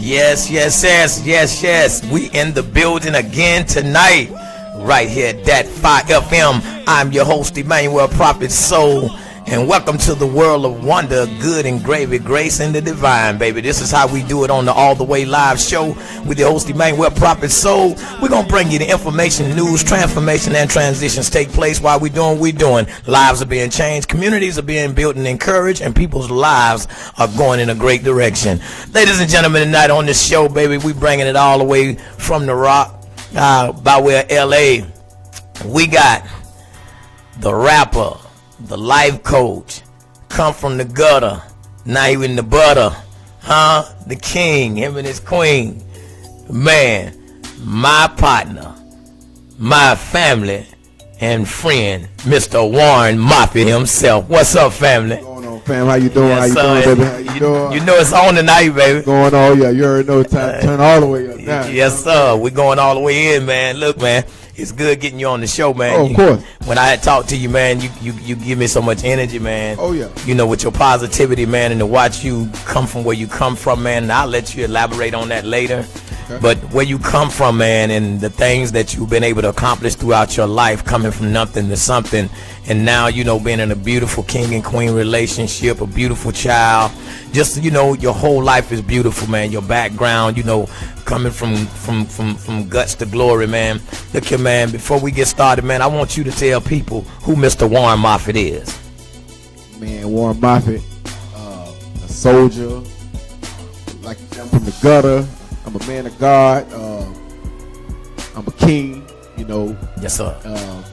Yes. We in the building again tonight, right here at that 5 FM. I'm your host, Emanuel Prophet Soul, and welcome to the world of wonder, good and gravy, grace and the divine, baby. This is how we do it on the All the Way Live show with your host, Emanuel Prophet Soul. We're going to bring you the information, news, transformation, and transitions take place while we doing what we doing. Lives are being changed, communities are being built and encouraged, and people's lives are going in a great direction. Ladies and gentlemen, tonight on this show, baby, we bringing it all the way from the rock, by way of L.A. We got the rapper, the life coach, come from the gutter, now you in the butter, the king, him and his queen, man, my partner, my family and friend, Mr. Warren Moffatt himself. What's up, family? What's going on, fam? How you doing? Yes, how you doing, baby? How you doing? You know it's on tonight, baby. Going on, yeah. You already know time. Turn all the way up now. Yes, sir. We're going all the way in, man. Look, man. It's good getting you on the show, man. Oh, of course. When I had talked to you, man, you give me so much energy, man. Oh, yeah. You know, with your positivity, man, and to watch you come from where you come from, man, and I'll let you elaborate on that later. Okay. But where you come from, man, and the things that you've been able to accomplish throughout your life, coming from nothing to something, and now, you know, being in a beautiful king and queen relationship, a beautiful child, just, you know, your whole life is beautiful, man. Your background, you know, coming from guts to glory, man. Look here, man, before we get started, man, I want you to tell people who Mr. Warren Moffatt is. Man, Warren Moffatt, a soldier, like I'm from the gutter. I'm a man of God. I'm a king, you know. Yes, sir.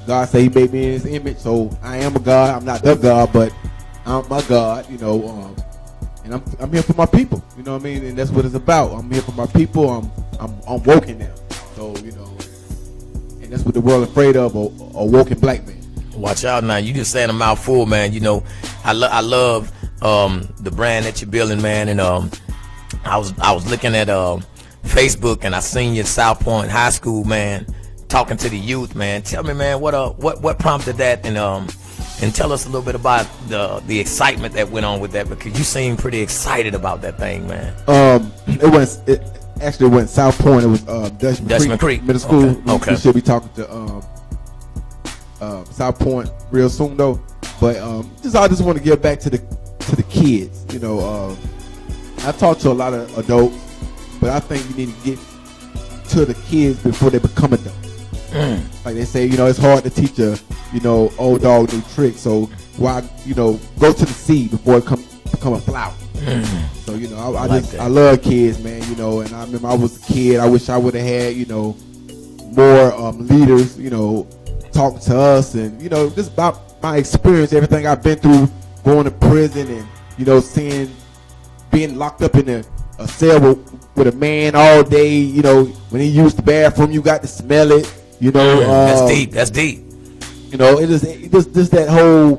God said he made me in his image, so I am a God. I'm not the God, but I'm my God, you know. And I'm here for my people, you know what I mean? And that's what it's about. I'm here for my people. I'm woken now, so you know. And that's what the world afraid of, a woken black man. Watch out now. You just saying a mouthful, man. You know, I love the brand that you're building, man. And I was looking at Facebook, and I seen you at South Point High School, man, talking to the youth, man. Tell me, man, what prompted that, and tell us a little bit about the excitement that went on with that, because you seem pretty excited about that thing, man. It actually went South Point. It was Dutchman Creek Middle School. Okay. We should be talking to South Point real soon though. But I just want to give back to the kids. You know, I talk to a lot of adults, but I think you need to get to the kids before they become adults. Like they say, you know, it's hard to teach a, you know, old dog new tricks. So why, you know, go to the seed before it become a flower. So, you know, I love kids, man, you know, and I remember I was a kid. I wish I would have had, you know, more leaders, you know, talking to us, and, you know, just about my experience, everything I've been through, going to prison, and, you know, being locked up in a cell with a man all day, you know, when he used the bathroom, you got to smell it, you know. That's deep. You know, it just that whole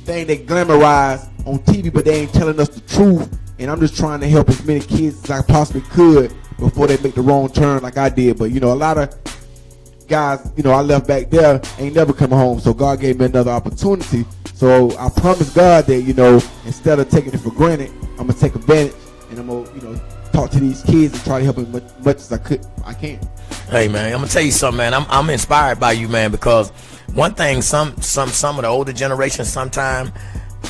thing they glamorize on TV, but they ain't telling us the truth. And I'm just trying to help as many kids as I possibly could before they make the wrong turn like I did. But, you know, a lot of guys, you know, I left back there ain't never come home. So God gave me another opportunity. So I promised God that, you know, instead of taking it for granted, I'm going to take advantage, and I'm going to, you know, talk to these kids and try to help them as much as I can. Hey, man, I'm going to tell you something, man. I'm inspired by you, man, because one thing, some of the older generation sometimes,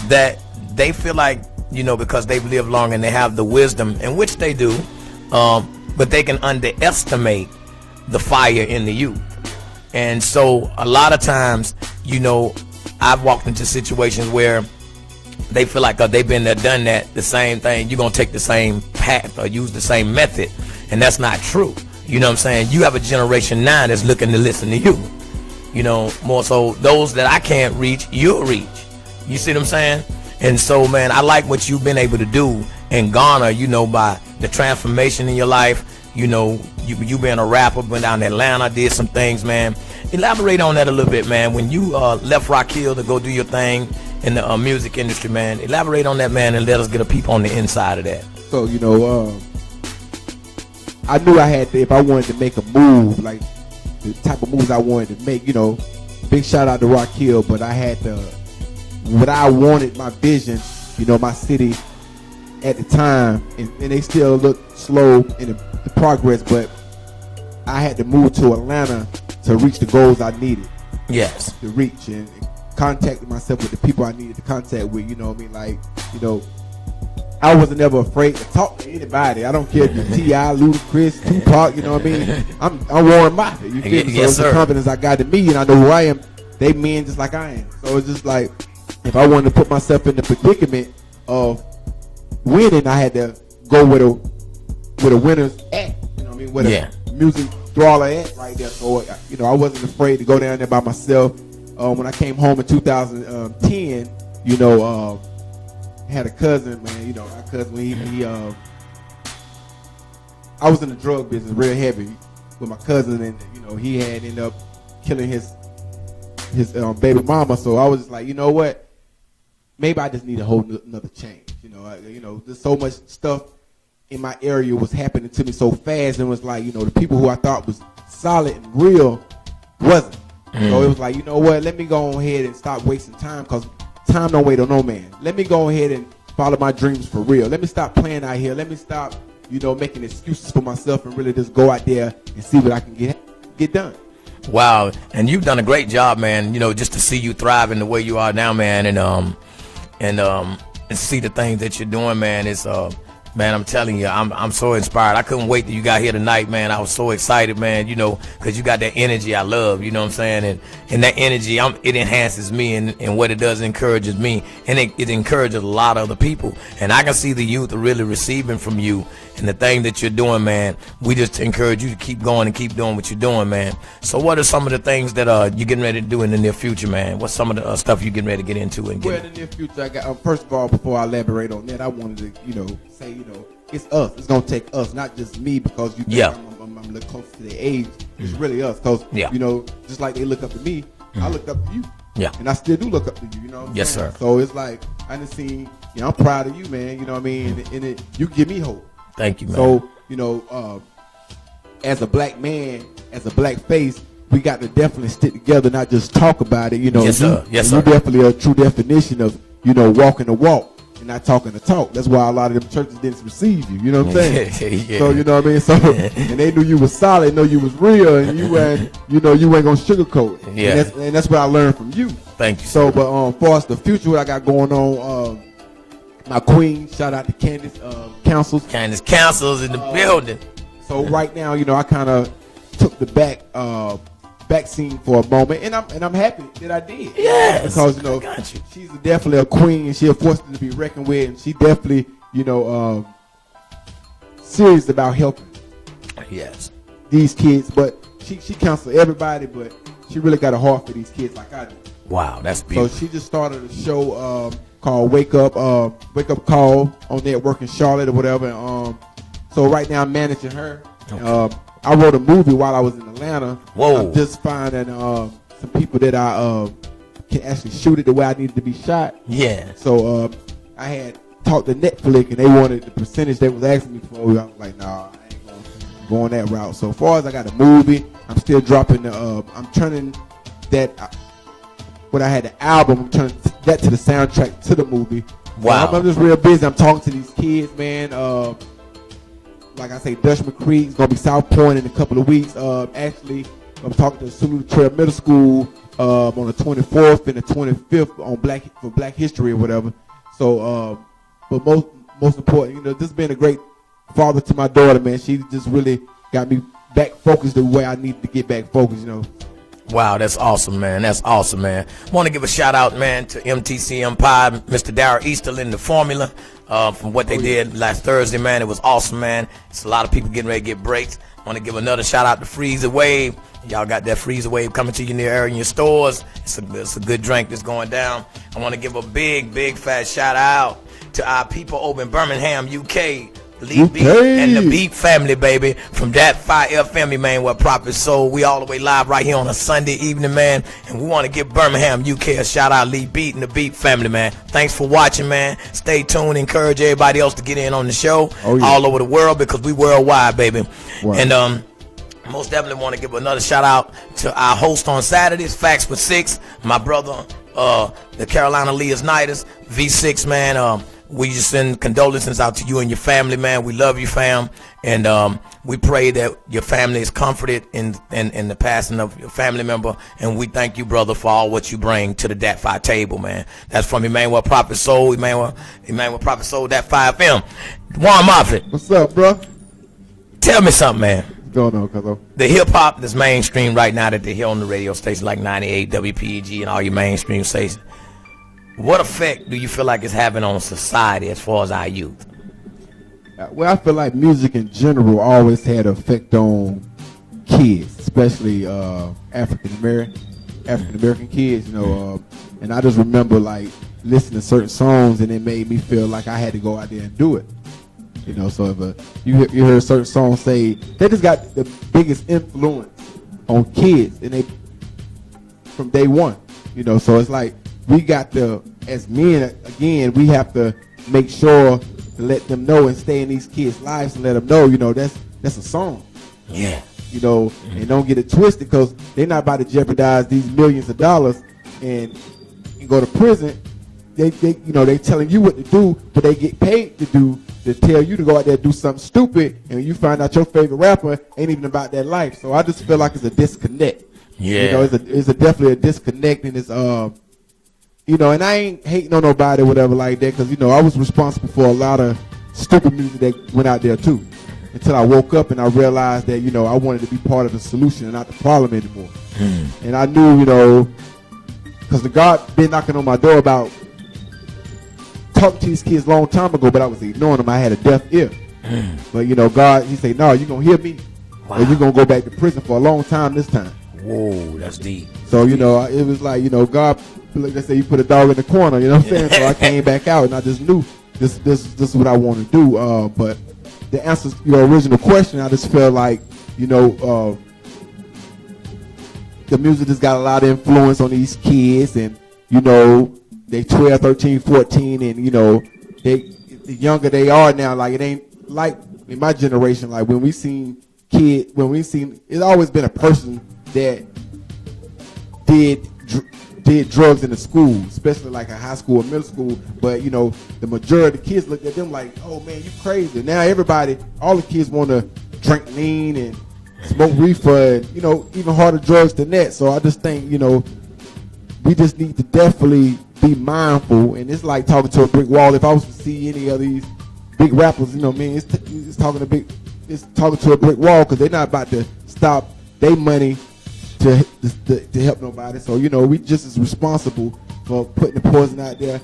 that they feel like, you know, because they've lived long and they have the wisdom, in which they do, but they can underestimate the fire in the youth. And so a lot of times, you know, I've walked into situations where they feel like they've been there, done that, the same thing, you're going to take the same path or use the same method, and that's not true. You know what I'm saying? You have a generation now that's looking to listen to you. You know, more so those that I can't reach, you'll reach. You see what I'm saying? And so, man, I like what you've been able to do and garner, you know, by the transformation in your life. You know, you being a rapper, went down to Atlanta, did some things, man. Elaborate on that a little bit, man. When you left Rock Hill to go do your thing in the music industry, man, elaborate on that, man, and let us get a peep on the inside of that. So, you know, I knew I had to, if I wanted to make a move, like the type of moves I wanted to make, you know, big shout out to Rock Hill, but I had to, what I wanted, my vision, you know, my city, at the time, and they still look slow in the progress, but I had to move to Atlanta to reach the goals I needed. Yes. To reach and contact myself with the people I needed to contact with, you know what I mean? Like, you know, I wasn't ever afraid to talk to anybody. I don't care if you're T.I., Ludacris, Tupac, you know what I mean? I'm Warren Moffatt, you feel me? So it's the confidence I got in me, and I know who I am. They men just like I am. So it's just like, if I wanted to put myself in the predicament of winning, I had to go with a winner's at, you know what I mean? With a music thriller at right there. So, you know, I wasn't afraid to go down there by myself. When I came home in 2010, you know, I had a cousin, man, you know, my cousin, I was in the drug business real heavy with my cousin, and, you know, he had ended up killing his baby mama. So I was just like, you know what? Maybe I just need a whole another change. You know, there's so much stuff in my area was happening to me so fast, and it was like, you know, the people who I thought was solid and real wasn't. So it was like, you know what? Let me go ahead and stop wasting time, because time don't wait on no man. Let me go ahead and follow my dreams for real. Let me stop playing out here. Let me stop, you know, making excuses for myself and really just go out there and see what I can get done. Wow, and you've done a great job, man. You know, just to see you thriving the way you are now, man, and see the things that you're doing, man. It's man, I'm telling you, I'm so inspired. I couldn't wait that you got here tonight, man. I was so excited, man, you know, because you got that energy I love, you know what I'm saying? And that energy, it enhances me, and what it does encourages me, and it encourages a lot of other people. And I can see the youth are really receiving from you and the thing that you're doing, man. We just encourage you to keep going and keep doing what you're doing, man. So what are some of the things that you're getting ready to do in the near future, man? What's some of the stuff you're getting ready to get into? Well, in the near future, I got, first of all, before I elaborate on that, I wanted to, you know, say, you know, it's us. It's going to take us, not just me, because you think I'm a little close to their age. It's really us, because, you know, just like they look up to me, I look up to you. Yeah. And I still do look up to you, you know what I'm yes, saying? Sir. So it's like, I done seen, you know, I'm proud of you, man, you know what I mean? And you give me hope. Thank you, man. So, you know, as a black man, as a black face, we got to definitely stick together, not just talk about it, you know. Yes, sir. Yes, sir. You're definitely a true definition of, you know, walking the walk and not talking the talk. That's why a lot of them churches didn't receive you, you know what I'm saying? So, you know what I mean? So, and they knew you was solid, know you was real, and you ain't gonna sugarcoat it. Yeah. And that's what I learned from you. Thank you. So, but for us, the future, what I got going on, my queen, shout out to Candace Councils. Candace Councils in the building. So right now, you know, I kind of took the back scene for a moment, and I'm happy that I did. Yes, because you know, she's definitely a queen, and she's a force to be reckoned with, and she definitely, you know, serious about helping. Yes. These kids, but she counsels everybody, but she really got a heart for these kids like I do. Wow, that's beautiful. So she just started a show called Wake Up Call on Network in Charlotte or whatever. So right now I'm managing her. Okay. I wrote a movie while I was in Atlanta. Whoa. I'm just finding some people that I can actually shoot it the way I needed to be shot. Yeah. So I had talked to Netflix, and they wanted the percentage they was asking me for. I was like, nah, I ain't going that route. So far as I got a movie, I'm still dropping I'm turning that. When I had the album, I'm turning that to the soundtrack to the movie. Wow. So I'm just real busy. I'm talking to these kids, man. Like I say, Dutch McCree is going to be South Point in a couple of weeks. Actually, I'm talking to Sulu Trail Middle School on the 24th and the 25th on for Black History or whatever. So, but most important, you know, this has been a great father to my daughter, man. She just really got me back focused the way I needed to get back focused, you know. Wow, that's awesome, man. That's awesome, man. Want to give a shout out, man, to MTC Empire, Mr. Darryl Easterlin, the formula, from what they did last Thursday, man. It was awesome, man. It's a lot of people getting ready to get breaks. Want to give another shout out to Freezer Wave. Y'all got that Freezer Wave coming to you near area in your stores. It's a good drink that's going down. I want to give a big fat shout out to our people over in Birmingham, UK. Lee Beat and the Beat family, baby, from that Fire family, man, where Prophet Soul. We all the way live right here on a Sunday evening, man, and we want to give Birmingham, UK a shout out. Lee Beat and the Beat family, man. Thanks for watching, man. Stay tuned. Encourage everybody else to get in on the show all over the world, because we worldwide, baby. Wow. And most definitely want to give another shout out to our host on Saturdays, Facts for Six, my brother, the Carolina Leah's Nighters, V6, man. we just send condolences out to you and your family, man. We love you, fam, and we pray that your family is comforted in the passing of your family member. And we thank you, brother, for all what you bring to the Dat 5 table, man. That's from Emanuel Prophet Soul, Emanuel Prophet Soul, Dat 5M. Warren Moffatt. What's up, bro? Tell me something, man. What's going on, cuzzo? The hip hop that's mainstream right now that they hear on the radio stations like 98, WPEG, and all your mainstream stations. What effect do you feel like it's having on society as far as our youth? Well, I feel like music in general always had an effect on kids, especially African American kids, you know. And I just remember like listening to certain songs, and it made me feel like I had to go out there and do it. You know, so if you hear certain songs say, they just got the biggest influence on kids, and they from day one. You know, so it's like we got to, as men, again, we have to make sure to let them know and stay in these kids' lives and let them know, you know, that's a song. Yeah. You know, and don't get it twisted, because they're not about to jeopardize these millions of dollars and go to prison. They you know, they telling you what to do, but they get paid to tell you to go out there and do something stupid, and you find out your favorite rapper ain't even about that life. So I just feel like it's a disconnect. Yeah. You know, it's definitely a disconnect, and it's you know, and I ain't hating on nobody or whatever like that, because, you know, I was responsible for a lot of stupid music that went out there too, until I woke up and I realized that, you know, I wanted to be part of the solution and not the problem anymore. And I knew, you know, because the God been knocking on my door about talking to these kids a long time ago, but I was ignoring them. I had a deaf ear. But, you know, God, he said, no, you're going to hear me, or you're going to go back to prison for a long time this time. Whoa, that's deep. So, you know, it was like, you know, God, like they say, you put a dog in the corner, you know what I'm saying? So I came back out, and I just knew this is what I want to do. But the answer to your original question, I just feel like, you know, the music just got a lot of influence on these kids, and, you know, they 12, 13, 14, and, you know, the younger they are now, like, it ain't like in my generation, like when we seen it's always been a person that did drugs in the school, especially like a high school or middle school. But, you know, the majority of the kids looked at them like, oh man, you crazy. Now all the kids want to drink lean and smoke reefer and, you know, even harder drugs than that. So I just think, you know, we just need to definitely be mindful. And it's like talking to a brick wall. If I was to see any of these big rappers, you know what I mean, it's talking to a brick wall, because they're not about to stop their money to help nobody. So, you know, we just as responsible for putting the poison out there,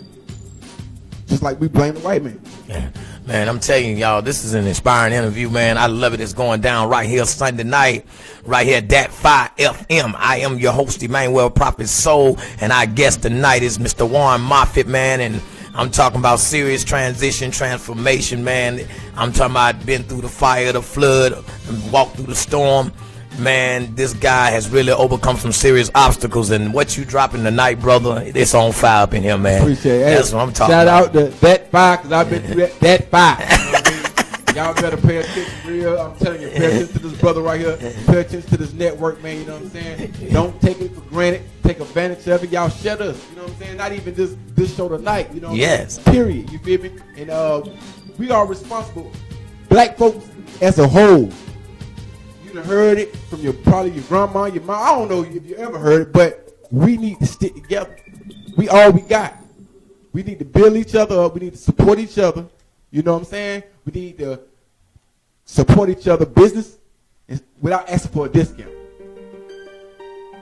just like we blame the white man. Yeah. Man, I'm telling you, y'all, this is an inspiring interview, man. I love it. It's going down right here Sunday night, right here at Dat 5 FM. I am your host, Emanuel Prophet Soul, and our guest tonight is Mr. Warren Moffatt, man, and I'm talking about serious transformation, man. I'm talking about been through the fire, the flood, walked through the storm. Man, this guy has really overcome some serious obstacles, and what you dropping tonight, brother, it's on fire up in here, man. Appreciate it. That's what I'm talking Shout about. out to Dat 5, because I've been through that 5. You know what I mean? Y'all better pay attention, real. I'm telling you, pay attention to this brother right here. Pay attention to this network, man. You know what I'm saying? Don't take it for granted. Take advantage of it. Y'all shut us. You know what I'm saying? Not even this show tonight. You know what I mean? Period. You feel me? And we are responsible. Black folks as a whole. You done heard it from probably your grandma, your mom. I don't know if you ever heard it, but we need to stick together. We all we got. We need to build each other up. We need to support each other. You know what I'm saying? We need to support each other business without asking for a discount.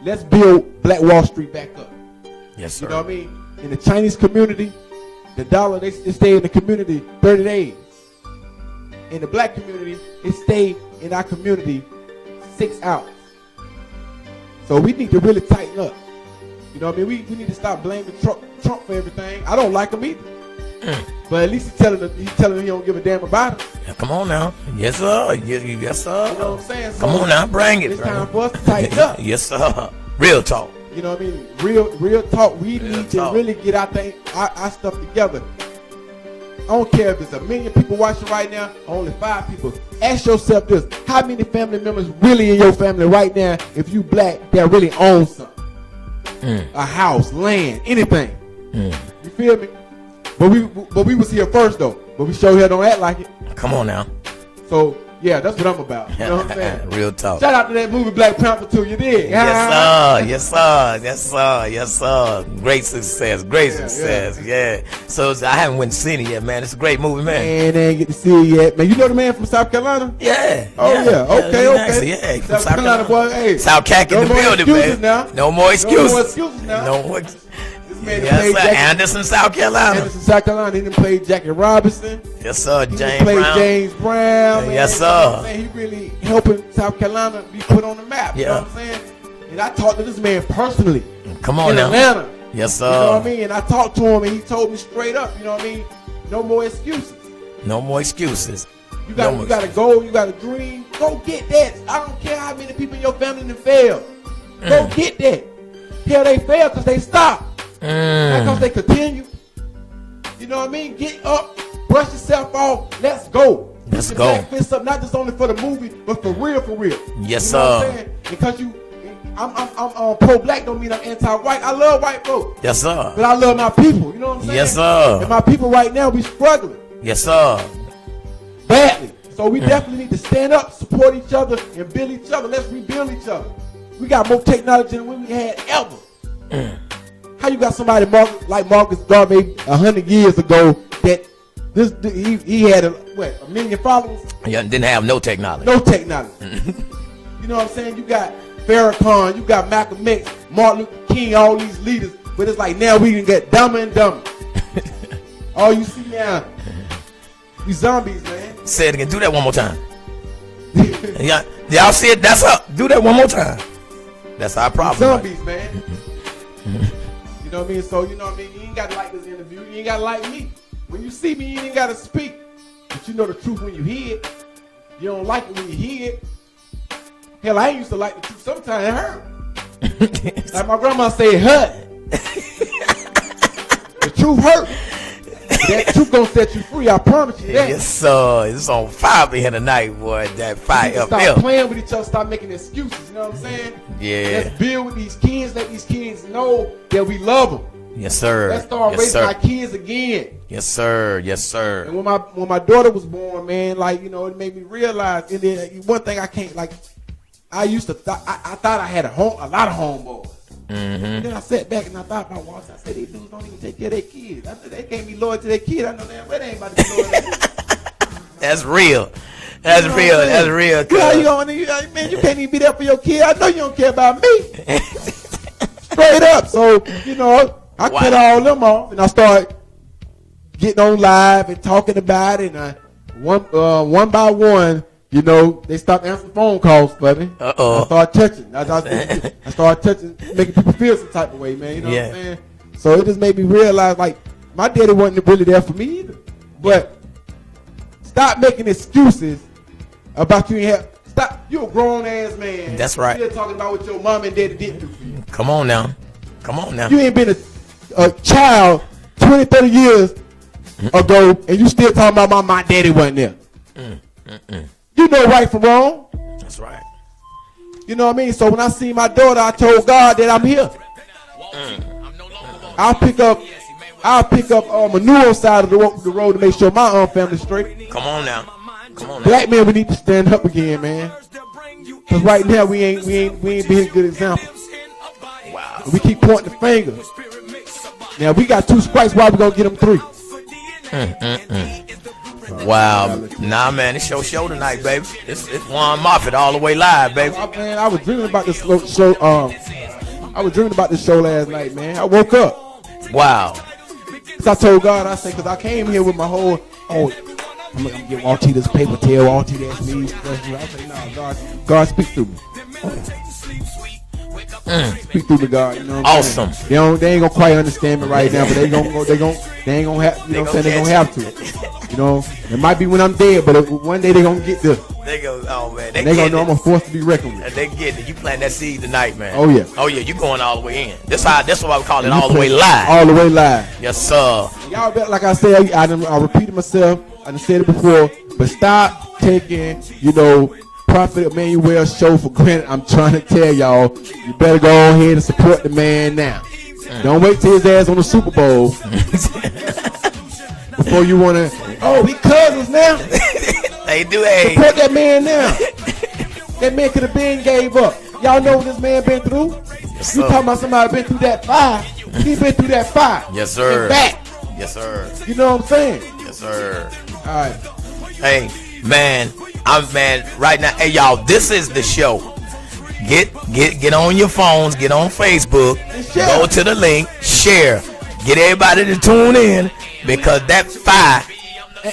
Let's build Black Wall Street back up. Yes, sir. You know what I mean? In the Chinese community, the dollar, they stay in the community 30 days. In the black community, it stay in our community 6 hours. So we need to really tighten up. You know what I mean? We need to stop blaming Trump for everything. I don't like him either. But at least he's telling him he don't give a damn about it. Yeah, come on now. Yes, sir. Yes, sir. You know what I'm saying? So come on now. Bring it. It's time for us to tighten up. Yes, sir. Real talk. You know what I mean? Real talk. We need to really get our stuff together. I don't care if it's 1 million people watching right now, or only 5 people. Ask yourself this: how many family members really in your family right now, if you black, that really own something? A house, land, anything. You feel me? But we was here first though. But we sure here don't act like it. Come on now. So yeah, that's what I'm about. You know what I'm saying? Real talk. Shout out to that movie Black Panther 2. You did? Yes, sir. Great success. Yeah. So I haven't went to see it yet, man. It's a great movie, man. Man, they ain't get to see it yet, man. You know the man from South Carolina? Yeah. Oh yeah. Okay. Yeah. South Carolina boy. Hey. South Cac in the building, man. Now. No more excuses. Now. This man played Anderson, South Carolina. Anderson, South Carolina. He done played Jackie Robinson. Yes, sir. He played James Brown. Yes, sir. You know what I'm saying? He really helping South Carolina be put on the map. You know what I'm saying? And I talked to this man personally. Come on in now. Atlanta. Yes, sir. You know what I mean? And I talked to him and he told me straight up, you know what I mean? No more excuses. No more excuses. You got a goal, you got a dream. Go get that. I don't care how many people in your family done fail. Go get that. Hell, they fail because they stop. Not because they continue. You know what I mean? Get up, brush yourself off. Let's go. Let's go. Fist up, not just only for the movie, but for real, for real. Yes, you know sir. What I'm saying? Because I'm pro-black don't mean I'm anti-white. I love white folks. Yes, sir. But I love my people. You know what I'm saying? Yes, sir. And my people right now be struggling. Yes, sir. Badly. So we definitely need to stand up, support each other, and build each other. Let's rebuild each other. We got more technology than we had ever. How you got somebody like Marcus Garvey 100 years ago that he had a million followers? Yeah, didn't have no technology. No technology. You know what I'm saying? You got Farrakhan, you got Malcolm X, Martin Luther King, all these leaders. But it's like now we can get dumber and dumber. All you see now, we zombies, man. Say it again. Do that one more time. Y'all see it? That's up. Do that one more time. That's our problem. Zombies, man. You know what I mean? So, you know what I mean? You ain't got to like this interview. You ain't got to like me. When you see me, you ain't got to speak. But you know the truth when you hear it. You don't like it when you hear it. Hell, I used to like the truth. Sometimes it hurt. Like my grandma said, it hurt. The truth hurt. That truth gonna set you free. I promise you that. Yes, sir. It's on fire here tonight, boy. That fire up Stop playing with each other. Stop making excuses. You know what I'm saying? Yeah. Let's build with these kids. Let these kids know that we love them. Yes, sir. Let's start raising our kids again. Yes, sir. Yes, sir. And when my daughter was born, man, like, you know, it made me realize. And then one thing I can't, like, I used to I thought I had a lot of homeboys. And then I sat back and I thought about Walter. I said, these dudes don't even take care of their kids. I said, they can't be loyal to their kids. I know damn well they ain't about to be loyal to their kids. That's real. That's real. That's real. How you going? Man, you can't even be there for your kid. I know you don't care about me. Straight up. So, you know, I cut all them off and I started getting on live and talking about it. And one by one, you know, they stopped answering phone calls for me. I started touching. I started touching, making people feel some type of way, man. You know what I'm saying? So it just made me realize, like, my daddy wasn't really there for me either. But stop making excuses about you ain't have. Stop. You a grown ass man. That's right. You're still talking about what your mom and daddy didn't do for you. Come on now. You ain't been a child 20, 30 years ago, and you still talking about my daddy wasn't there. You know right from wrong. That's right. You know what I mean? So when I see my daughter, I told God that I'm here. I'll pick up manure side of the road to make sure my family's straight. Come on now. Black men, we need to stand up again, man. Cause right now we ain't being a good example. Wow. We keep pointing the finger. Now we got 2 strikes. Why we gonna get them 3? Wow. Nah, man, it's your show tonight, baby. It's Warren Moffatt all the way live, baby. Man, I was dreaming about this show. I was dreaming about this show last night, man. I woke up. Wow. Cause I told God, I said, cause I came here with my whole, I'm gonna give Auntie this paper tail. Auntie that's me. I said, nah, God speak through me. Speak through me, God. You know what I'm awesome. Saying? They ain't gonna quite understand me right now, but they ain't gonna have. You know what I'm saying? They gonna have to. You know, it might be when I'm dead, but one day they gonna get this. They go, oh man, they gonna know I'm a force to be reckoned with. They get it. You plant that seed tonight, man. Oh yeah. You going all the way in. That's what I call it, all the way live. All the way live. Yes, sir. Y'all bet, like I said, I repeated myself. I done said it before, but stop taking, you know, Prophet Emanuel's show for granted. I'm trying to tell y'all, you better go ahead and support the man now. Don't wait till his ass on the Super Bowl. before you want to. Oh, we cousins now. They do age. Support that man now. That man could have been gave up. Y'all know what this man been through? Yes, You sir. talking about somebody been through that fire. He been through that fire. Yes, sir. And back. Yes, sir. You know what I'm saying? Yes, sir. All right. Hey, man, right now. Hey, y'all, this is the show. Get on your phones, get on Facebook, share. go to the link, share. Get everybody to tune in because that fire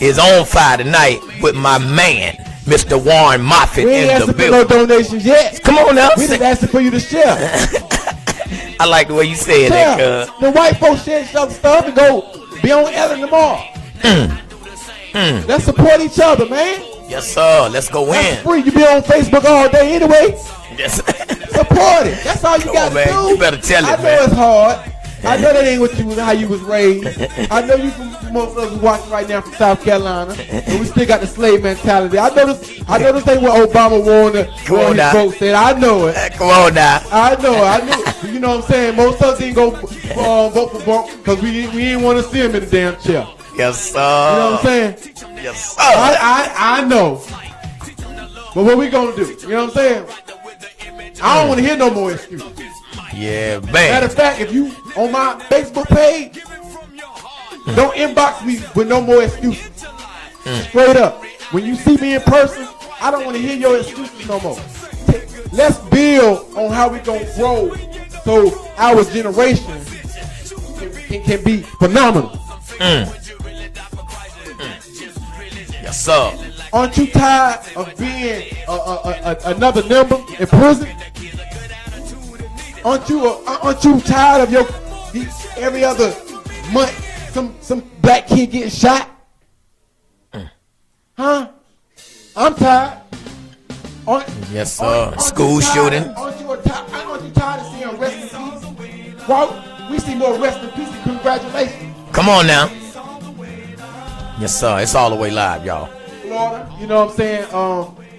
is on fire tonight with my man, Mr. Warren Moffatt We ain't in the asking for no building. donations yet. Come on now. We just asking for you to share. I like the way you said that, Share. cuz. The white folks share each other's stuff and go be on Ellen tomorrow. Let's support each other, man. Yes, sir. Let's go That's in. free. You be on Facebook all day anyway. Yes. Support it. That's all you Come got on, to man. do. You better tell it, I know man. it's hard. I know that ain't what you how you was raised. I know you from most of us watching right now from South Carolina, and we still got the slave mentality. I know this ain't what Obama warned his folks said. I know it. Come on now. I know it. I knew. You know what I'm saying? Most of us didn't go vote for Trump because we didn't want to see him in the damn chair. Yes, sir. You know what I'm saying? Yes, sir. I know. But what we gonna do? You know what I'm saying? I don't want to hear no more excuses. Yeah, man. Matter of fact, if you on my Facebook page, don't inbox me with no more excuses. Straight up. When you see me in person, I don't want to hear your excuses no more. Let's build on how we gonna grow so our generation can be phenomenal. Yes, sir. Aren't you tired of being another number in prison? Aren't you tired of your every other month some black kid getting shot? Huh? I'm tired. Yes, sir. Aren't School you tired? shooting. Aren't you tired of seeing rest in peace? Well, we see more rest in peace than congratulations. Come on now. Yes, sir. It's all the way live, y'all. Florida, you know what I'm saying?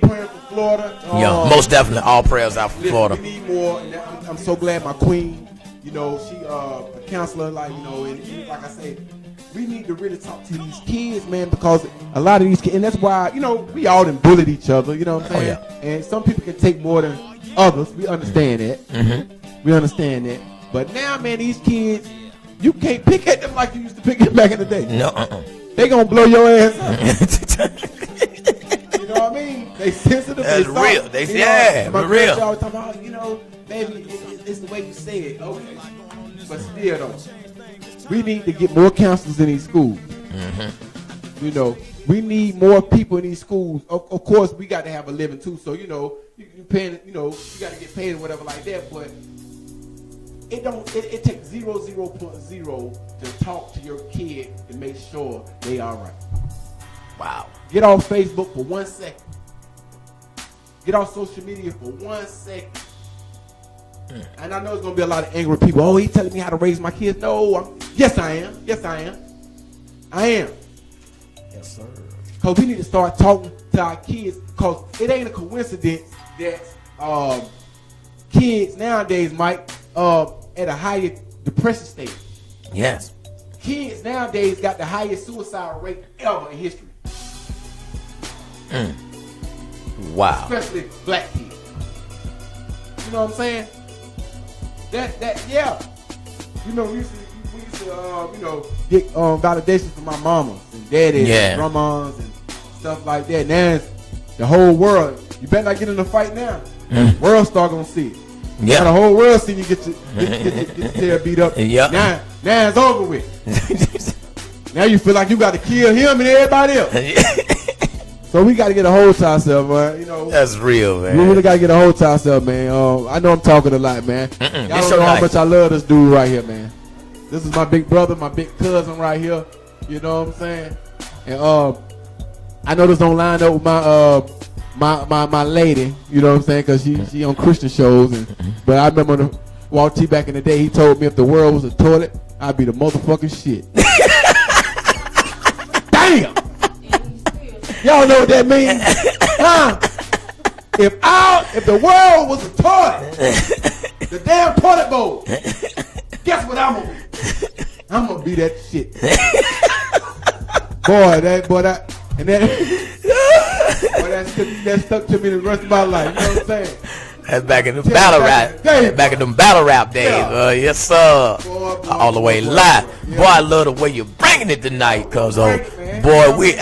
Praying for Florida. Yeah, most definitely. All prayers out for Listen, Florida. we need more. And I'm so glad my queen, you know, she a counselor, like, you know, and like I said, we need to really talk to these kids, man, because a lot of these kids, and that's why, you know, we all done bullied each other, you know what I'm saying? Oh, And some people can take more than others. We understand that. We understand that. But now, man, these kids, you can't pick at them like you used to pick them back in the day. No, They gonna blow your ass up. You know what I mean? They sensitive. That's they real. soft. They You know, yeah, my for real. grandpa always talking about, you know, baby, it's the way you say it. Okay. But still though, we need to get more counselors in these schools. You know, we need more people in these schools. Of course, we got to have a living too. So, you know, you paying, you know, you got to get paid or whatever like that. But it takes 0.0 to talk to your kid and make sure they all right. wow. Get off Facebook for 1 second. Get off social media for 1 second. And I know there's going to be a lot of angry people. Oh, he's telling me how to raise my kids. No, yes, I am. Yes, I am. I am. Yes, sir. Because we need to start talking to our kids. Because it ain't a coincidence that kids nowadays might at a higher depression state. Yes. Kids nowadays got the highest suicide rate ever in history. Wow. Especially black kids. You know what I'm saying? Yeah. You know, we used to you know, get validation from my mamas and daddies and grandmas and stuff like that. Now it's the whole world. You better not get in a fight now. The world start gonna see it. Yeah. Now the whole world see you get your tail beat up. Yeah. Now it's over with. Now you feel like you got to kill him and everybody else. So we got to get a hold to ourselves, man. You know, That's real, man. we really got to get a hold to ourselves, man. I know I'm talking a lot, man. Y'all don't It's know how alright. much I love this dude right here, man. This is my big brother, my big cousin right here. You know what I'm saying? And I know this don't line up with my lady. You know what I'm saying? Because she on Christian shows. But I remember Walt T back in the day. He told me if the world was a toilet, I'd be the motherfucking shit. Damn. Y'all know what that means? Huh? If the world was a toilet, the damn toilet bowl, guess what I'm gonna be? I'm gonna be that shit. that stuck to me the rest of my life. You know what I'm saying? That's back in the battle rap. Back in them battle rap days. Yes, sir. All the way live. Yeah. Boy, I love the way you're bringing it tonight, cuz boy, we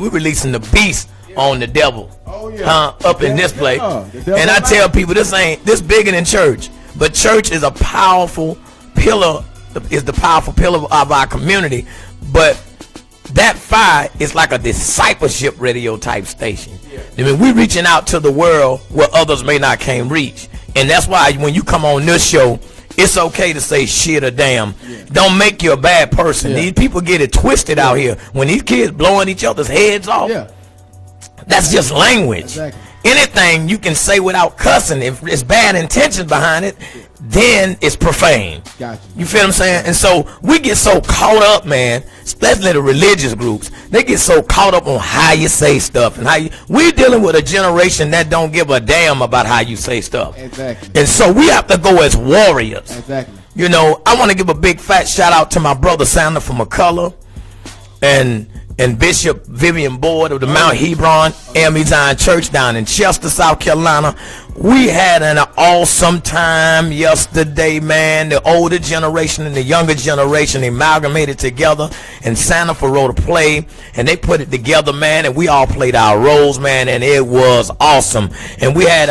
releasing the beast on the devil. Oh, yeah. Up in this place. And I tell people this bigger than church. But church is a powerful pillar, is the powerful pillar of our community. But that fire is like a discipleship radio type station. Yeah. I mean, we're reaching out to the world where others may not can reach. And that's why when you come on this show, it's okay to say shit or damn. Yeah. Don't make you a bad person. Yeah. These people get it twisted out here. When these kids blowing each other's heads off, that's just language. Exactly. Anything you can say without cussing, if it's bad intentions behind it, then it's profane. Gotcha. You feel what I'm saying? And so we get so caught up, man, especially the religious groups. They get so caught up on how you say stuff and we're dealing with a generation that don't give a damn about how you say stuff. Exactly. And so we have to go as warriors. Exactly. You know, I want to give a big fat shout out to my brother Sander from McCullough and Bishop Vivian Board of the Mount Hebron AME Zion Church down in Chester, South Carolina. We had an awesome time yesterday, man. The older generation and the younger generation amalgamated together, and Santa Fe wrote a play, and they put it together, man, and we all played our roles, man, and it was awesome. And we had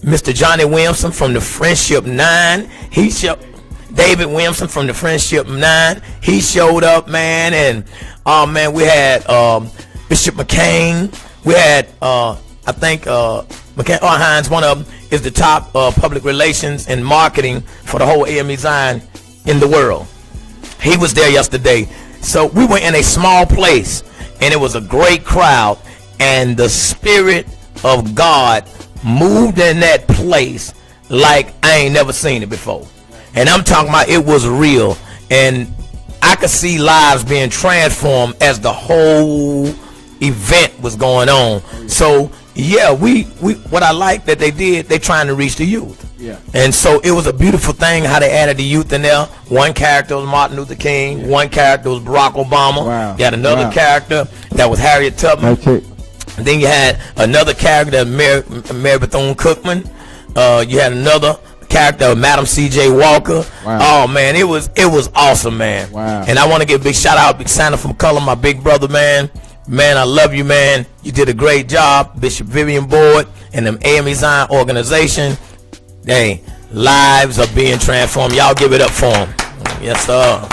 Mr. Johnny Williamson from the Friendship 9. David Williamson from the Friendship 9. He showed up, man, and man, we had Bishop McCain. We had I think McCain Hines, one of them, is the top public relations and marketing for the whole AME Zion in the world. He was there yesterday. So we were in a small place, and it was a great crowd, and the Spirit of God moved in that place like I ain't never seen it before. And I'm talking about it was real, and I could see lives being transformed as the whole event was going on. So yeah, we what I like that they did, they trying to reach the youth. Yeah. And so it was a beautiful thing how they added the youth in there. One character was Martin Luther King. Yeah. One character was Barack Obama. Wow. You had another character that was Harriet Tubman. Okay. Then you had another character, Mary Bethune-Cookman. You had another character, Madam C.J. Walker. Wow. Oh man, it was awesome, man. Wow. And I want to give a big shout out, big Santa from Color, my big brother, man. Man, I love you, man. You did a great job, Bishop Vivian Board and them AME Zion organization. Hey, lives are being transformed. Y'all give it up for them. Yes, sir.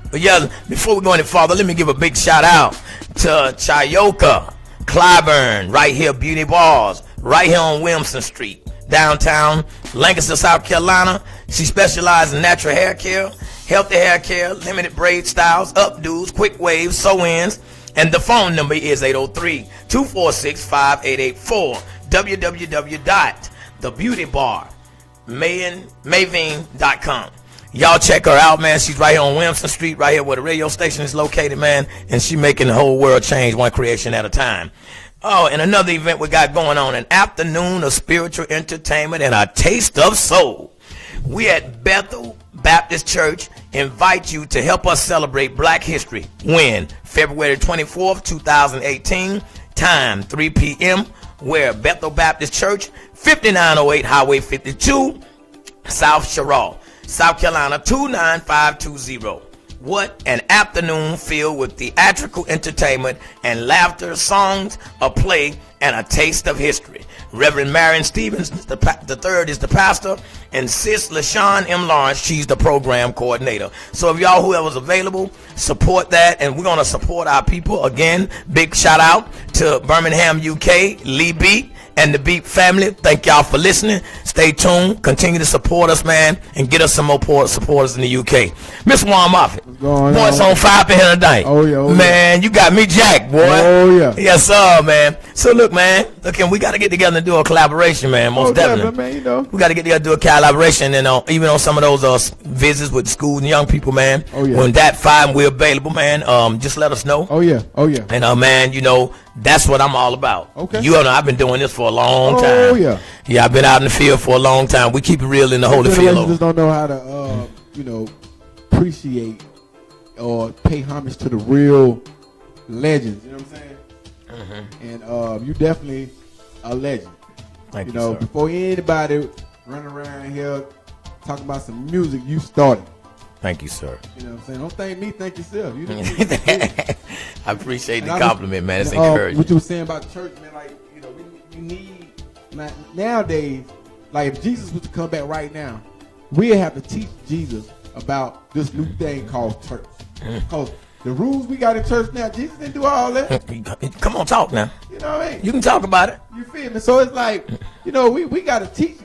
But yeah, before we go any farther, let me give a big shout out to Chayoka Clyburn, right here, Beauty Bars, right here on Williamson Street, downtown Lancaster, South Carolina. She specializes in natural hair care, healthy hair care, limited braid styles, updos, quick waves, sew-ins, and the phone number is 803-246-5884. www.thebeautybarmavin.com. Y'all check her out, man. She's right here on Williamson Street, right here where the radio station is located, man. And she making the whole world change one creation at a time. Oh, and another event we got going on, an afternoon of spiritual entertainment and a taste of soul. We at Bethel Baptist Church invite you to help us celebrate Black History. When? February 24th, 2018, time 3 p.m. Where? Bethel Baptist Church, 5908 Highway 52, South Sherrall, South Carolina 29520. What an afternoon filled with theatrical entertainment and laughter, songs, a play, and a taste of history. Reverend Marion Stevens the third is the pastor, and Sis LaShawn M. Lawrence, she's the program coordinator. So if y'all, whoever's available, support that, and we're going to support our people. Again, big shout out to Birmingham, UK, Lee Beat, and the Beat family. Thank y'all for listening. Stay tuned. Continue to support us, man, and get us some more supporters in the UK. Miss Warren Moffatt. Boy, it's on fire up in here tonight. Oh, yeah. Man, you got me jacked, boy. Oh, yeah. Yes, sir, man. So, look, man. We got to get together and do a collaboration, man. Most definitely. Man, you know. We got to get together and do a collaboration, and even on some of those visits with schools and young people, man. Oh, yeah. When that fine, we're available, man. Just let us know. Oh, yeah. Oh, yeah. And, man, you know, that's what I'm all about. Okay. You know, I've been doing this for a long time. Oh, yeah. Yeah, I've been out in the field for a long time. We keep it real in the holy field. Just don't know how to, appreciate or pay homage to the real legends. You know what I'm saying? And you definitely a legend. Thank you, know, sir. before anybody running around here talking about some music, you started. Thank you, sir. You know what I'm saying? Don't thank me, thank yourself. You know I appreciate the compliment, man. It's What encouraging. you were saying about the church, man, like, you know, we need, like, nowadays, like, if Jesus was to come back right now, we'd have to teach Jesus about this new thing called church. Because the rules we got in church now, Jesus didn't do all that. Come on, talk now. You know what I mean? You can talk about it. You feel me? So it's like, you know, we got to teach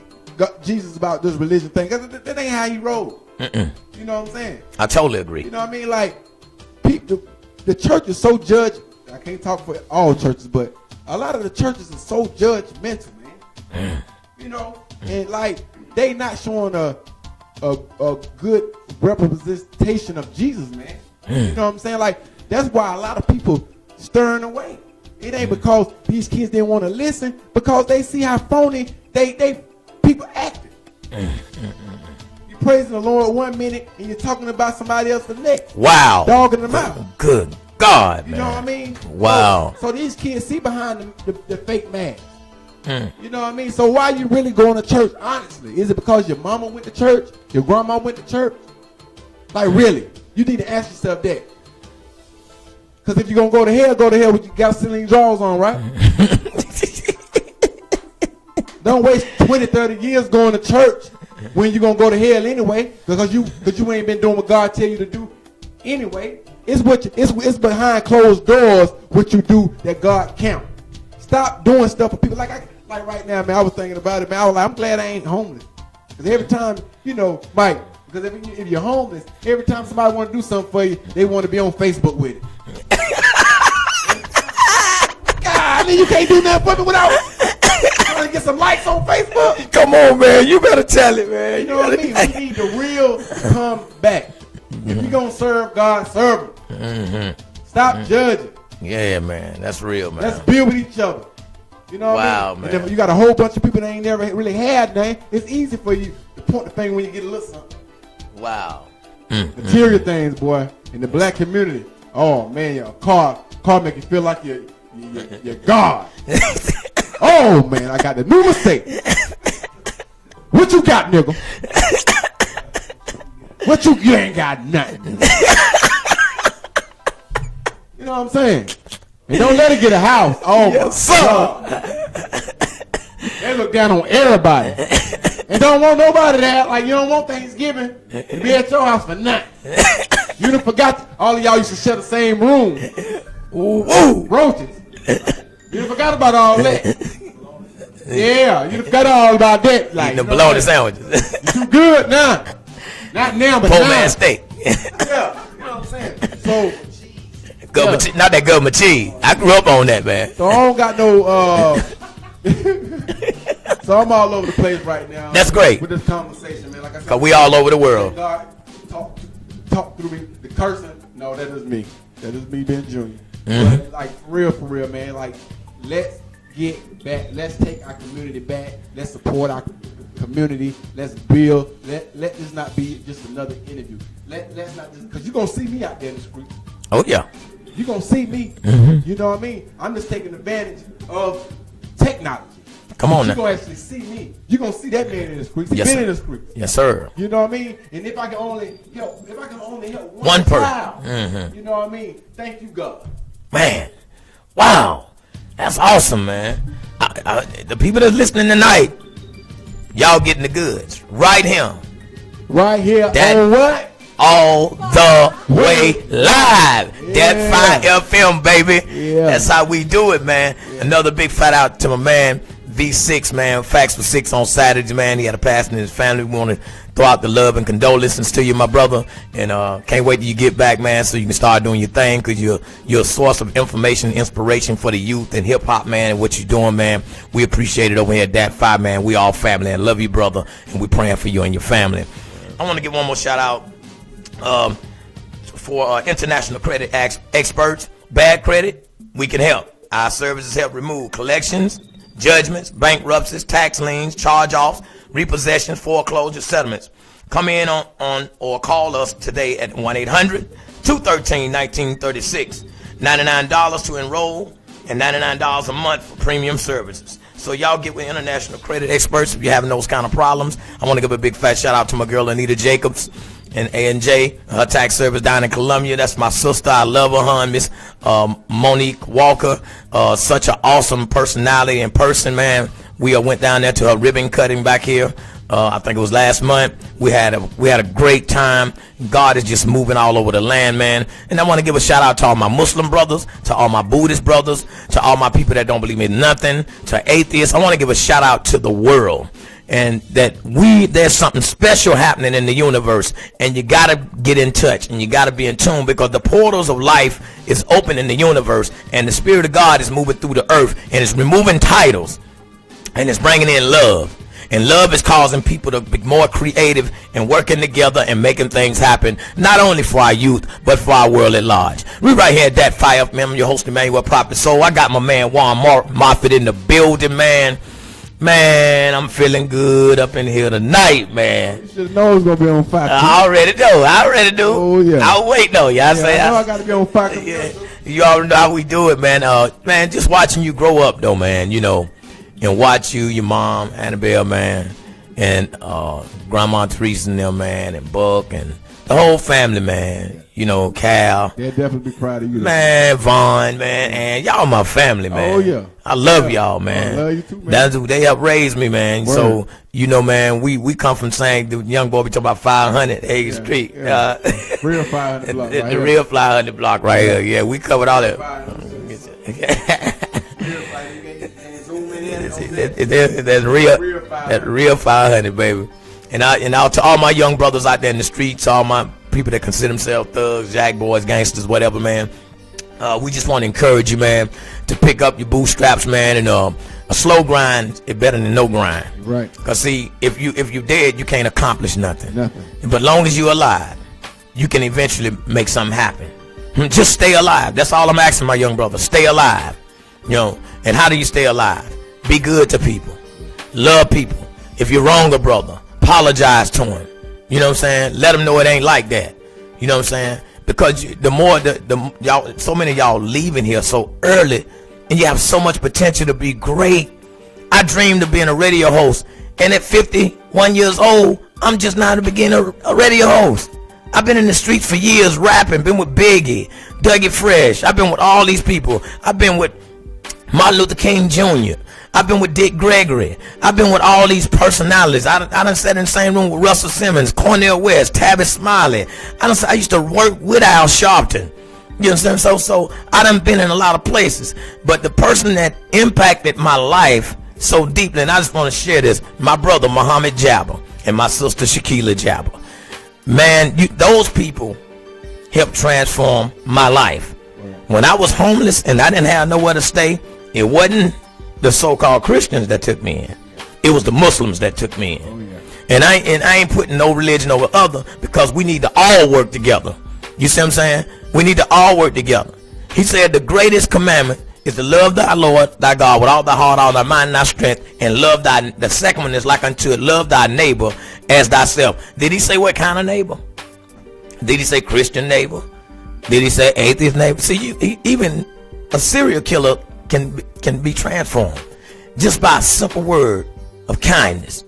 Jesus about this religion thing. Because that ain't how he rolled. You know what I'm saying? I totally agree. You know what I mean? Like, people, the church is so judged. I can't talk for all churches, but a lot of the churches are so judgmental, man. You know? And like, they not showing a good representation of Jesus, man. You know what I'm saying? Like, that's why a lot of people stirring away. It ain't because these kids didn't want to listen, because they see how phony they people acting. You praising the Lord 1 minute and you're talking about somebody else the next. Wow. Dogging them out. Good God, man. You know what I mean? Wow. So these kids see behind the fake mask. You know what I mean? So why you really going to church, honestly? Is it because your mama went to church? Your grandma went to church? Like, really? You need to ask yourself that. Because if you're going to go to hell with you got ceiling drawers on, right? Don't waste 20, 30 years going to church when you're going to go to hell anyway, because you ain't been doing what God tell you to do anyway. It's behind closed doors what you do that God count. Stop doing stuff for people. Like right now, man, I was thinking about it, man. I was like, I'm glad I ain't homeless. Because every time, you know, Mike, because if you're homeless, every time somebody want to do something for you, they want to be on Facebook with it. God, man, you can't do nothing for me without trying to get some likes on Facebook. Come on, man. You better tell it, man. You know what I mean? We need the real come back. If you're going to serve God, serve him. Stop judging. Yeah, man. That's real, man. Let's build with each other. You know what I mean? Man. And if you got a whole bunch of people that ain't never really had nothing, it's easy for you to point the finger when you get a little something. Wow. Material things, boy, in the black community. Oh man, your car make you feel like you're God. Oh man, I got the new Mercedes. What you got, nigga? What you ain't got nothing. You know what I'm saying? And don't let it get a house. Oh yes, my God. They look down on everybody. And don't want nobody to act like you don't want Thanksgiving to be at your house for nothing. You done forgot all of y'all used to share the same room. Ooh, roaches. You done forgot about all that. Yeah, you done forgot all about that. Like, Eating the bologna sandwiches. You too good now. Not now, but Poor now. man steak. Yeah, you know what I'm saying? So, Not that government cheese. I grew up on that, man. so I don't got no, so I'm all over the place right now. That's great. With this conversation, man. Like I said, Because we all over the world. God, talk through me. The cursing, no, that is me. That is me, Ben Jr. But like for real, man. Like, let's get back. Let's take our community back. Let's support our community. Let's build. Let this not be just another interview. Let's not just, because you're gonna see me out there in the street. Oh yeah. You're gonna see me. You know what I mean? I'm just taking advantage of technology. Come on now. You're going to actually see me. You're going to see that man in the streets. He's Yes, been sir. in the streets. Yes, sir. You know what I mean? And if I can only help, One person. child, you know what I mean? Thank you, God. Man. Wow. That's awesome, man. The people that's listening tonight, y'all getting the goods. Right here. Right here That- on what? All the way live. Yeah. That 5 FM, baby. Yeah. That's how we do it, man. Yeah. Another big shout out to my man, V6, man. Facts for 6 on Saturdays, man. He had a passing in his family. We want to throw out the love and condolences to you, my brother. And can't wait till you get back, man, so you can start doing your thing, because you're a source of information, inspiration for the youth and hip-hop, man, and what you're doing, man. We appreciate it over here at that 5, man. We all family. I love you, brother, and we're praying for you and your family. I want to give one more shout-out for international credit experts. Bad credit, we can help. Our services help remove collections, judgments, bankruptcies, tax liens, charge-offs, repossessions, foreclosures, settlements. Come in on or call us today at 1-800 213-1936. $99 to enroll and $99 a month for premium services. So y'all get with international credit experts if you're having those kind of problems. I want to give a big fat shout out to my girl Anita Jacobs and A&J, her tax service down in Columbia. That's my sister. I love her, and Miss Monique Walker. Such an awesome personality in person, man. We went down there to her ribbon cutting back here. I think it was last month. We had a great time. God is just moving all over the land, man. And I want to give a shout out to all my Muslim brothers, to all my Buddhist brothers, to all my people that don't believe in nothing, to atheists. I want to give a shout out to the world. And that there's something special happening in the universe, and you gotta get in touch and you gotta be in tune, because the portals of life is open in the universe, and the Spirit of God is moving through the earth, and it's removing titles, and it's bringing in love. And love is causing people to be more creative and working together and making things happen, not only for our youth, but for our world at large. We right here at That Fire. Man, I'm your host, Emanuel Prophet Soul. I got my man Warren Moffatt in the building, man. Man, I'm feeling good up in here tonight, man. You should know it's going to be on fire. I already do. Oh, yeah. I'll wait, though. I got to be on fire. Yeah. You already know how we do it, man. Man, just watching you grow up, though, man, you know. And watch you, your mom, Annabelle, man, and Grandma Teresa and them, man, and Buck, and the whole family, man. You know, Cal. They'll definitely be proud of you. Man, Vaughn, man, and y'all my family, man. Oh, yeah. I love y'all, man. I love you too, man. That's who they helped raise me, man. Word. So, you know, man, we come from saying the young boy, we talking about 500 Hagen Street. Yeah. Real 500 block right the real 500 block right here. Yeah, we covered all that. That's real 500, baby. And out to all my young brothers out there in the streets, all my people that consider themselves thugs, jack boys, gangsters, whatever, man. We just want to encourage you, man, to pick up your bootstraps, man, and a slow grind is better than no grind. Right. Cause see, if you dead, you can't accomplish nothing. Nothing. But long as you're alive, you can eventually make something happen. Just stay alive. That's all I'm asking my young brother. Stay alive. You know. And how do you stay alive? Be good to people. Love people. If you're wrong a brother, apologize to him. You know what I'm saying? Let them know it ain't like that. You know what I'm saying? Because the more y'all, so many of y'all leaving here so early, and you have so much potential to be great. I dreamed of being a radio host, and at 51 years old, I'm just now to begin a radio host. I've been in the streets for years rapping, been with Biggie, Dougie Fresh. I've been with all these people. I've been with Martin Luther King Jr. I've been with Dick Gregory. I've been with all these personalities. I done sat in the same room with Russell Simmons, Cornel West, Tabby Smiley. I used to work with Al Sharpton. You understand? So I done been in a lot of places. But the person that impacted my life so deeply, and I just want to share this, my brother Muhammad Jabba and my sister Shakila Jabba. Man, those people helped transform my life. When I was homeless and I didn't have nowhere to stay, it wasn't the so-called Christians that took me in. It was the Muslims that took me in. Oh, yeah. And I ain't putting no religion over other, because we need to all work together. You see what I'm saying? We need to all work together. He said the greatest commandment is to love thy Lord, thy God, with all thy heart, all thy mind, and thy strength, and love the second one is like unto it, love thy neighbor as thyself. Did he say what kind of neighbor? Did he say Christian neighbor? Did he say atheist neighbor? See, even a serial killer can be transformed just by a simple word of kindness.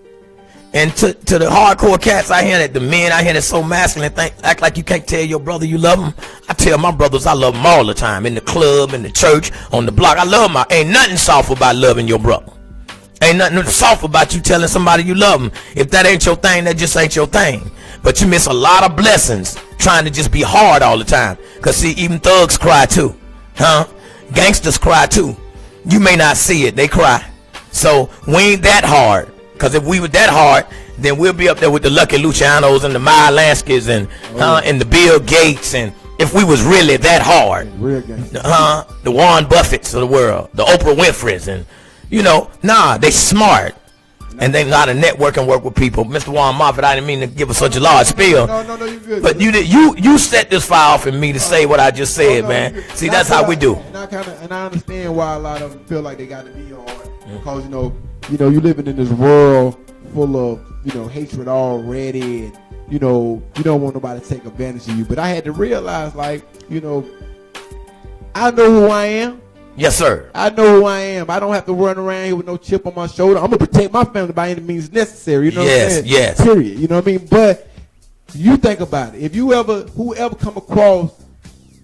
And to the hardcore cats out here, that the men out here that's so masculine, act like you can't tell your brother you love him. I tell my brothers I love them all the time, in the club, in the church, on the block. I love them. Ain't nothing soft about loving your brother. Ain't nothing soft about you telling somebody you love them. If that ain't your thing, that just ain't your thing. But you miss a lot of blessings trying to just be hard all the time. Because see, even thugs cry too. Gangsters cry too. You may not see it, they cry. So we ain't that hard. Because if we were that hard, then we'll be up there with the Lucky Lucianos and the Maya Lanskis and the Bill Gates. And if we was really that hard, the Warren Buffetts of the world, the Oprah Winfreys, and they smart. And they know how to network and work with people. Mr. Warren Moffatt, I didn't mean to give us such a large spiel. No, you're good. But you set this fire off in me to say what I just said, man. See, that's how we do. And I understand why a lot of them feel like they got to be hard. Because, you're living in this world full of, hatred already. you know, you don't want nobody to take advantage of you. But I had to realize, like, you know, I know who I am. Yes, sir. I know who I am. I don't have to run around here with no chip on my shoulder. I'm going to protect my family by any means necessary. You know what I'm saying? Yes. Period. You know what I mean? But you think about it. If whoever come across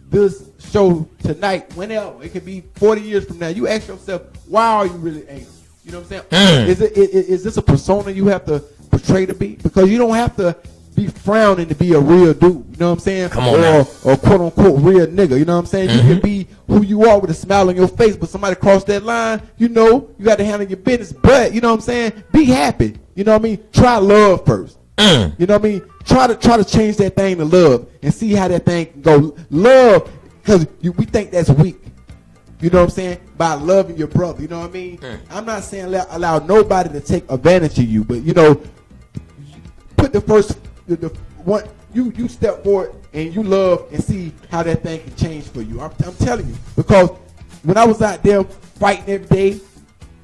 this show tonight, whenever, it could be 40 years from now, you ask yourself, why are you really angry? You know what I'm saying? Is this a persona you have to portray to be? Because you don't have to be frowning to be a real dude. You know what I'm saying? Come on now. Or quote unquote real nigga. You know what I'm saying? You can be who you are with a smile on your face, but somebody crossed that line, you know, you got to handle your business. But, you know what I'm saying? Be happy. You know what I mean? Try love first. You know what I mean? Try to change that thing to love and see how that thing can go. Love, because we think that's weak. You know what I'm saying? By loving your brother. You know what I mean? I'm not saying allow nobody to take advantage of you, but, you know, put the one, you step forward and you love and see how that thing can change for you. I'm telling you, because when I was out there fighting every day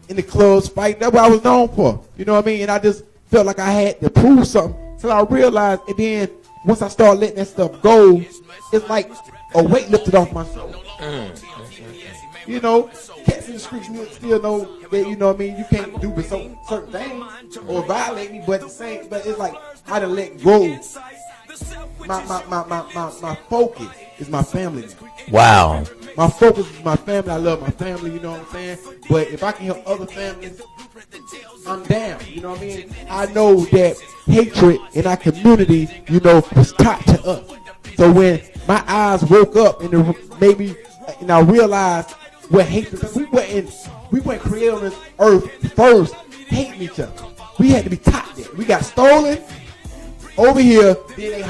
in the clubs, fighting, that's what I was known for. You know what I mean? And I just felt like I had to prove something. So I realized, and then once I started letting that stuff go, it's like a weight lifted off my shoulder. You know, cats in the streets still know that, you know what I mean, you can't do certain things or violate me, but it's like I done let go. My focus is my family now. Wow. My focus is my family. I love my family, you know what I'm saying? But if I can help other families, I'm down, you know what I mean? I know that hatred in our community, you know, was taught to us. So when my eyes woke up and I realized what hatred, we weren't created on this earth first hating each other. We had to be taught that. We got stolen over here, then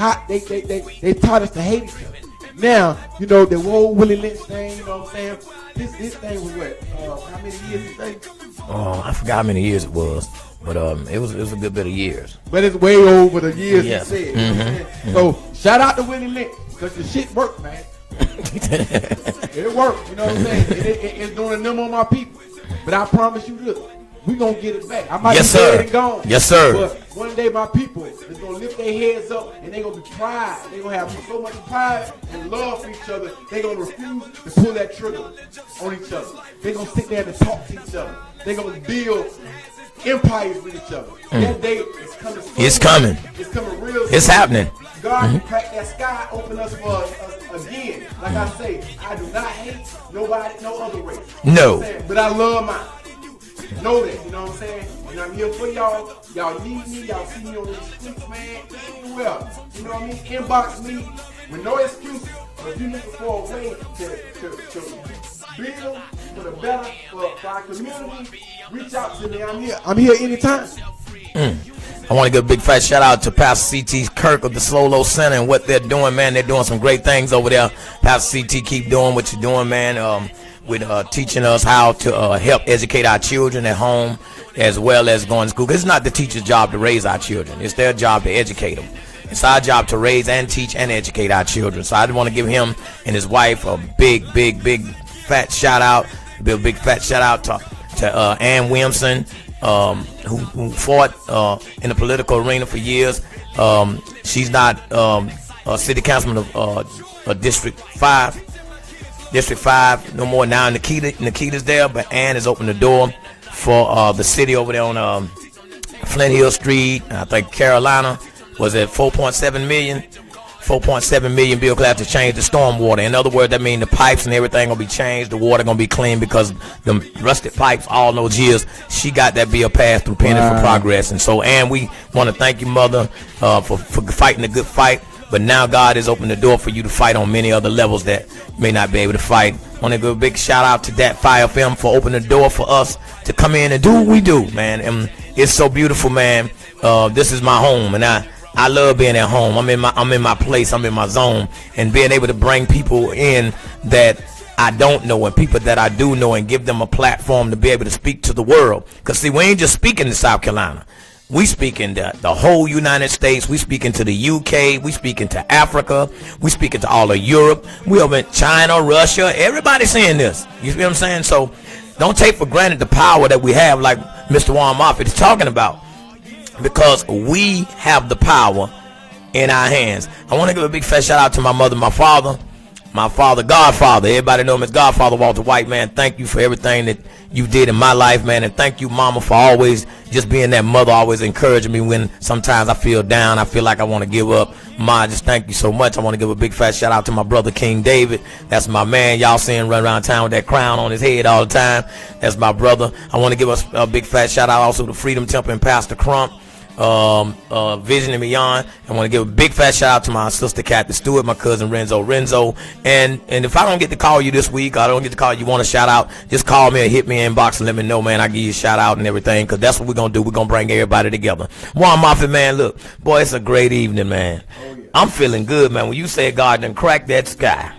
they taught us to hate each other. Now, you know, the whole Willie Lynch thing, you know what I'm saying? This thing was what? How many years this thing? Oh, I forgot how many years it was. But it was a good bit of years. But it's way over the years Yes. he said. You know what I'm saying? So shout out to Willie Lynch, because the shit worked, man. It worked, you know what I'm saying? It's doing a number on my people. But I promise you this, we gonna get it back. I might be dead and gone. Yes, sir. But one day my people is gonna lift their heads up and they gonna be pride. They gonna have so much pride and love for each other. They gonna refuse to pull that trigger on each other. They gonna sit there and talk to each other. They gonna build empires with each other. That day is coming. It's coming. It's coming real soon. It's happening. God crack that sky, open us for us again. Like I say, I do not hate nobody, no other race. No. You know what I'm saying? But I love mine. Know that, you know what I'm saying? And I'm here for y'all. Y'all need me. Y'all see me on the streets, man. Anywhere. You know what I mean? Inbox me with no excuses. But if you looking for a way to build for the better for our community, reach out to me. I'm here anytime. I want to give a big fat shout out to Pastor CT Kirk of the Solo Center and what they're doing, man. They're doing some great things over there. Pastor CT, keep doing what you're doing, man. With teaching us how to help educate our children at home as well as going to school. 'Cause it's not the teacher's job to raise our children. It's their job to educate them. It's our job to raise and teach and educate our children. So I just want to give him and his wife a big fat shout out. Big fat shout out to Ann Williamson, who fought in the political arena for years. She's not a city councilman of District 5. District 5 no more now. Nikita's there, but Ann has opened the door for the city over there on Flint Hill Street. I think Carolina was at 4.7 million. 4.7 million bill class to change the storm water. In other words, that means the pipes and everything gonna be changed. The water gonna be clean because the rusted pipes all those years. She got that bill passed through Penny for Progress. And so, Ann, we want to thank you, Mother, for fighting the good fight. But now God has opened the door for you to fight on many other levels that you may not be able to fight. I want to give a big shout out to Dat Fire FM for opening the door for us to come in and do what we do, man. And it's so beautiful, man. This is my home, and I love being at home. I'm in my place. I'm in my zone, and being able to bring people in that I don't know and people that I do know and give them a platform to be able to speak to the world. Because see, we ain't just speaking to South Carolina. We speaking to the whole United States. We speaking to the UK. We speaking to Africa. We speaking to all of Europe. We over in China, Russia. Everybody's saying this. You see what I'm saying? So don't take for granted the power that we have, like Mr. Warren Moffatt is talking about, because we have the power in our hands. I want to give a big fat shout out to my mother, my father, Godfather. Everybody know him as Godfather Walter White, man. Thank you for everything that you did in my life, man. And thank you, Mama, for always just being that mother, always encouraging me when sometimes I feel down, I feel like I want to give up. Ma, just thank you so much. I want to give a big fat shout out to my brother, King David. That's my man. Y'all see him run around town with that crown on his head all the time. That's my brother. I want to give a big fat shout out also to Freedom Temple and Pastor Crump. Vision and Beyond. I want to give a big fat shout out to my sister Kathy Stewart, my cousin Renzo. And if I don't get to call you this week, or I don't get to call you, want a shout out, just call me or hit me inbox and let me know, man. I give you a shout out and everything, because that's what we're gonna do. We're gonna bring everybody together. Warren Moffatt, man, look, boy, it's a great evening, man. I'm feeling good, man. When you say God done cracked that sky,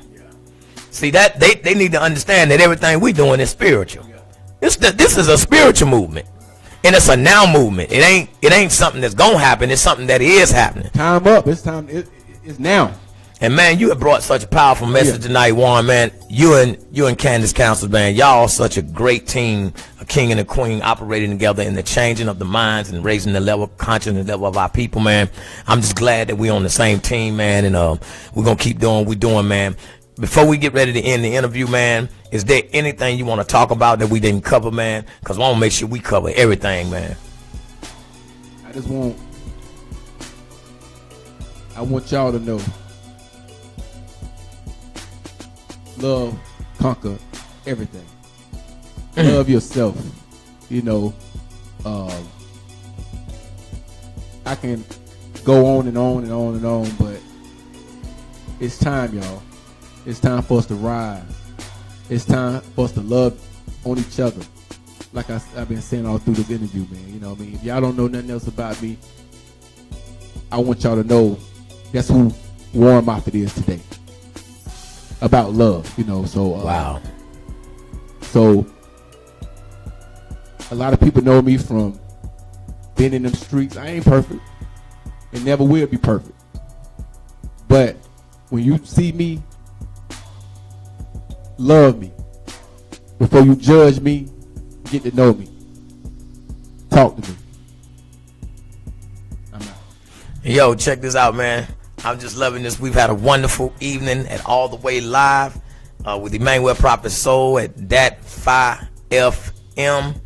see that they need to understand that everything we doing is spiritual. This is a spiritual movement. And it's a now movement. It ain't something that's gonna happen. It's something that is happening. Time up. It's time. It's now. And man, you have brought such a powerful message tonight, Warren. Man, you and Candace Council, man, y'all such a great team, a king and a queen operating together in the changing of the minds and raising the level of consciousness level of our people, man. I'm just glad that we're on the same team, man, and we're gonna keep doing what we're doing, man. Before we get ready to end the interview, man, is there anything you want to talk about that we didn't cover, man? Because I want to make sure we cover everything, man. I want y'all to know, love conquer everything. Love yourself. You know, I can go on and on and on and on, but it's time, y'all. It's time for us to rise. It's time for us to love on each other. Like I've been saying all through this interview, man. You know what I mean? If y'all don't know nothing else about me, I want y'all to know that's who Warren Moffatt is today. About love, you know. So wow. So a lot of people know me from being in them streets. I ain't perfect and never will be perfect. But when you see me, love me. Before you judge me, get to know me. Talk to me. I'm out. Yo, check this out, man. I'm just loving this. We've had a wonderful evening at All the Way Live with Emanuel Prophet Soul at that 5FM.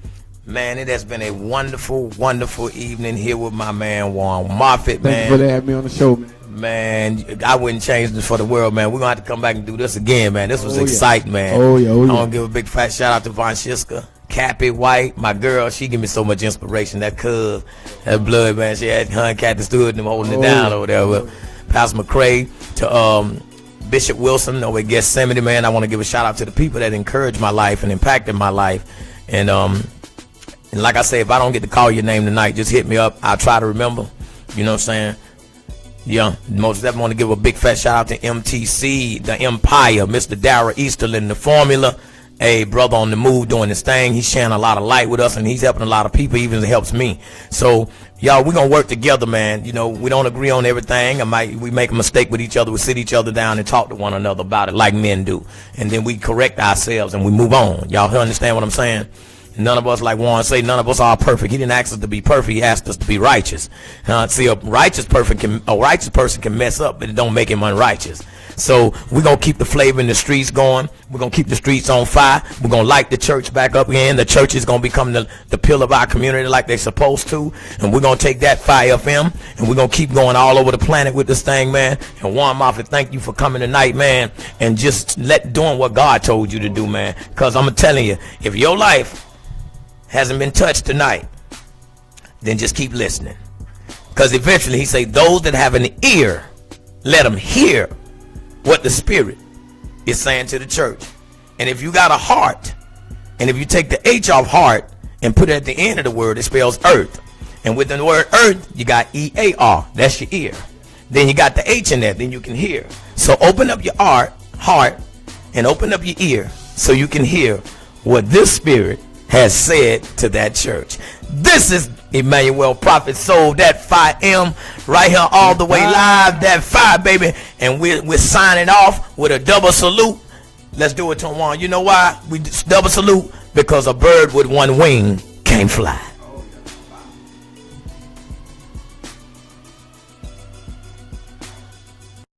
Man, it has been a wonderful, wonderful evening here with my man Warren Moffatt, man. Thank you for having me on the show, man. Man, I wouldn't change this for the world, man. We're going to have to come back and do this again, man. This was exciting, man. Oh, yeah. I want to give a big fat shout out to Vonchiska, Cappy White, my girl. She give me so much inspiration. That cuz, that blood, man. She had her and Kathy stood and them holding it down over there. With Pastor McCray, to Bishop Wilson over at Gethsemane, man. I want to give a shout out to the people that encouraged my life and impacted my life. And like I say, if I don't get to call your name tonight, just hit me up. I'll try to remember. You know what I'm saying? Yeah, most definitely want to give a big fat shout out to MTC, the Empire, Mr. Darrell Easterlin, the Formula, a brother on the move doing his thing. He's sharing a lot of light with us, and he's helping a lot of people, even it helps me. So, y'all, we're going to work together, man. You know, we don't agree on everything. We make a mistake with each other. We sit each other down and talk to one another about it like men do. And then we correct ourselves and we move on. Y'all understand what I'm saying? None of us, like Warren say, none of us are perfect. He didn't ask us to be perfect. He asked us to be righteous. See, a righteous person can mess up, but it don't make him unrighteous. So we're going to keep the flavor in the streets going. We're going to keep the streets on fire. We're going to light the church back up again. The church is going to become the pillar of our community like they're supposed to. And we're going to take that 5FM, and we're going to keep going all over the planet with this thing, man. And Warren Moffatt, thank you for coming tonight, man, and just doing what God told you to do, man. Because I'm telling you, if your life hasn't been touched tonight, then just keep listening. Because eventually he say, those that have an ear, let them hear what the Spirit is saying to the church. And if you got a heart, and if you take the H off heart and put it at the end of the word, it spells earth. And with the word earth, you got EAR, that's your ear. Then you got the H in there, then you can hear. So open up your heart and open up your ear so you can hear what this Spirit has said to that church. This is Emanuel Prophet Soul, that 5M, right here all the way live, that 5, baby. And we're signing off with a double salute. Let's do it to one. You know why we double salute? Because a bird with one wing can't fly.